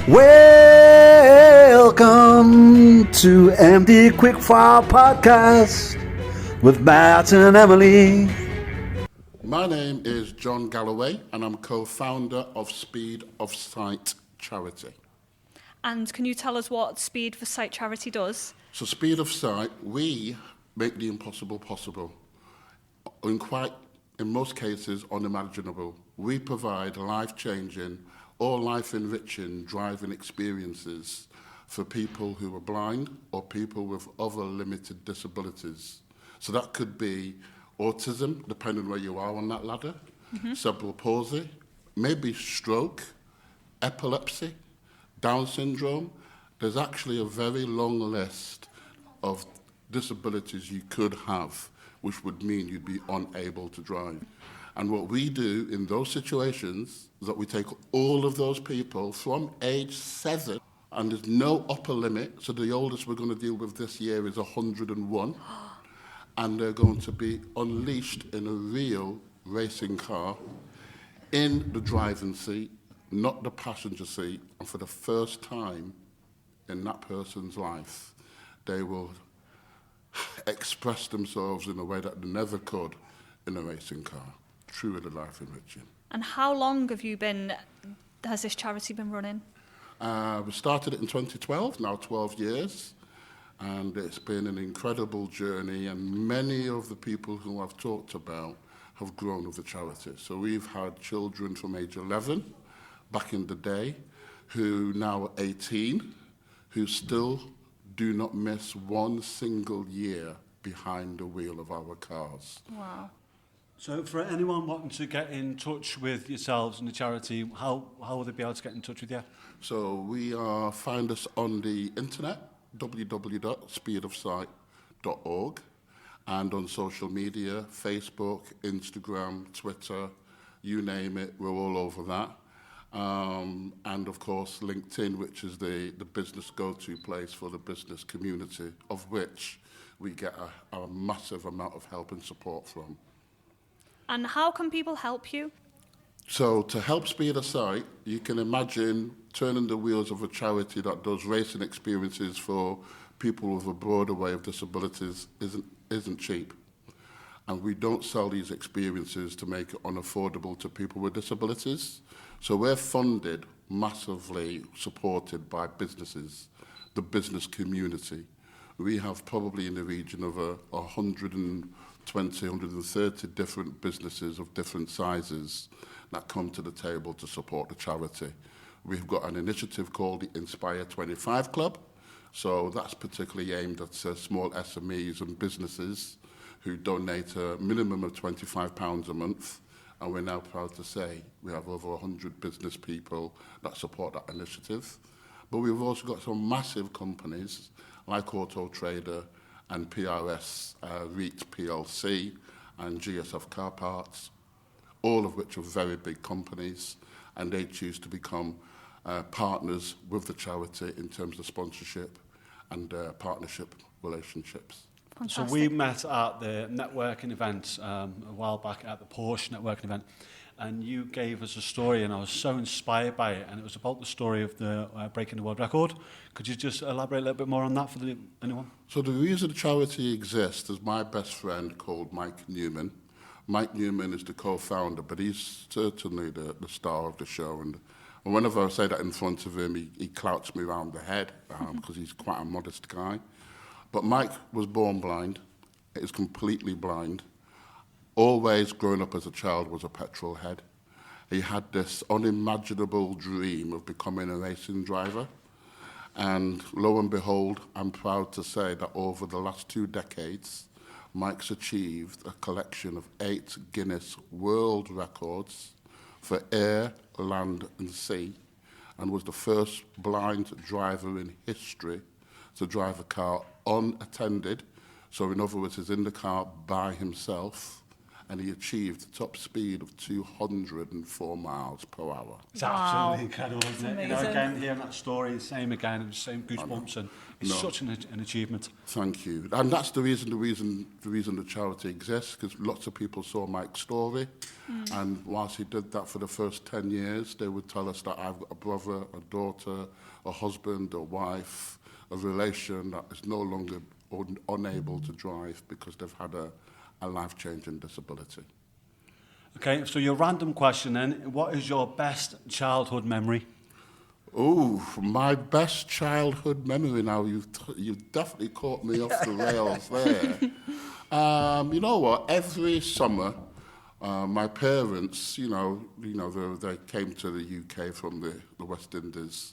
Welcome to MD Quickfire Podcast with Matt and Emily. My name is John Galloway and I'm co-founder of Speed of Sight charity. And can you tell us what Speed for Sight charity does? So Speed of Sight, we make the impossible possible. In most cases, unimaginable. We provide life-changing or life-enriching driving experiences for people who are blind or people with other limited disabilities. So that could be autism, depending where you are on that ladder, cerebral palsy, maybe stroke, epilepsy, Down syndrome. There's actually a very long list of disabilities you could have, which would mean you'd be unable to drive. And what we do in those situations is that we take all of those people from age 7, and there's no upper limit, so the oldest we're going to deal with this year is 101, and they're going to be unleashed in a real racing car, in the driving seat, not the passenger seat, and for the first time in that person's life, they will express themselves in a way that they never could in a racing car. Truly life enriching. And how long has this charity been running? We started it in 2012, now 12 years, and it's been an incredible journey, and many of the people who I've talked about have grown with the charity. So we've had children from age 11 back in the day who now are 18, who still do not miss one single year behind the wheel of our cars. Wow. So for anyone wanting to get in touch with yourselves and the charity, how will they be able to get in touch with you? So find us on the internet, www.speedofsight.org, and on social media, Facebook, Instagram, Twitter, you name it, we're all over that. And of course LinkedIn, which is the business go-to place for the business community, of which we get a massive amount of help and support from. And how can people help you? So to help Speed of Sight, you can imagine turning the wheels of a charity that does racing experiences for people with a broad array of disabilities isn't cheap. And we don't sell these experiences to make it unaffordable to people with disabilities. So we're funded, massively supported by businesses, the business community. We have probably in the region of 120, 130 different businesses of different sizes that come to the table to support the charity. We've got an initiative called the Inspire 25 Club. So that's particularly aimed at small SMEs and businesses who donate a minimum of £25 a month. And we're now proud to say we have over 100 business people that support that initiative. But we've also got some massive companies like Auto Trader and PRS REIT PLC and GSF Car Parts, all of which are very big companies, and they choose to become partners with the charity in terms of sponsorship and partnership relationships. Fantastic. So we met at the networking event a while back at the Porsche networking event, and you gave us a story, and I was so inspired by it, and it was about the story of the breaking the world record. Could you just elaborate a little bit more on that for anyone? So the reason the charity exists is my best friend called Mike Newman. Mike Newman is the co-founder, but he's certainly the star of the show, and whenever I say that in front of him, he clouts me around the head because he's quite a modest guy. But Mike was born blind, is completely blind, always growing up as a child was a petrol head. He had this unimaginable dream of becoming a racing driver. And lo and behold, I'm proud to say that over the last 2 decades, Mike's achieved a collection of 8 Guinness World Records for air, land and sea, and was the first blind driver in history to drive a car unattended. So in other words, he's in the car by himself and he achieved the top speed of 204 miles per hour. It's absolutely incredible, isn't it? You know, amazing. again, hearing that story, same again, the same goosebumps, and it's such an achievement. Thank you. And that's the reason the charity exists, because lots of people saw Mike's story. And whilst he did that for the first 10 years, they would tell us that I've got a brother, a daughter, a husband, a wife, a relation that is no longer unable to drive because they've had a life-changing disability. Okay, so your random question then, what is your best childhood memory? Oh, my best childhood memory now. You've definitely caught me off the rails there. You know what? Every summer, my parents, they came to the UK from the West Indies,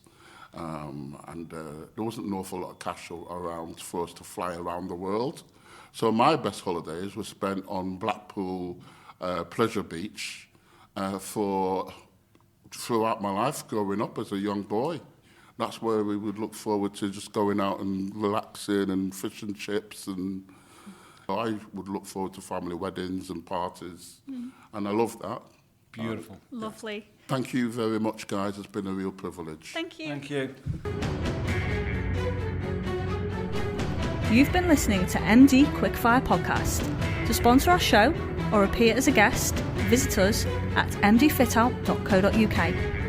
and there wasn't an awful lot of cash around for us to fly around the world. So my best holidays were spent on Blackpool Pleasure Beach throughout my life growing up as a young boy. That's where we would look forward to just going out and relaxing and fish and chips, and I would look forward to family weddings and parties, and I love that. Beautiful. Lovely. Thank you very much, guys. It's been a real privilege. Thank you. Thank you. You've been listening to MD Quickfire Podcast. To sponsor our show or appear as a guest, visit us at mdfitout.co.uk.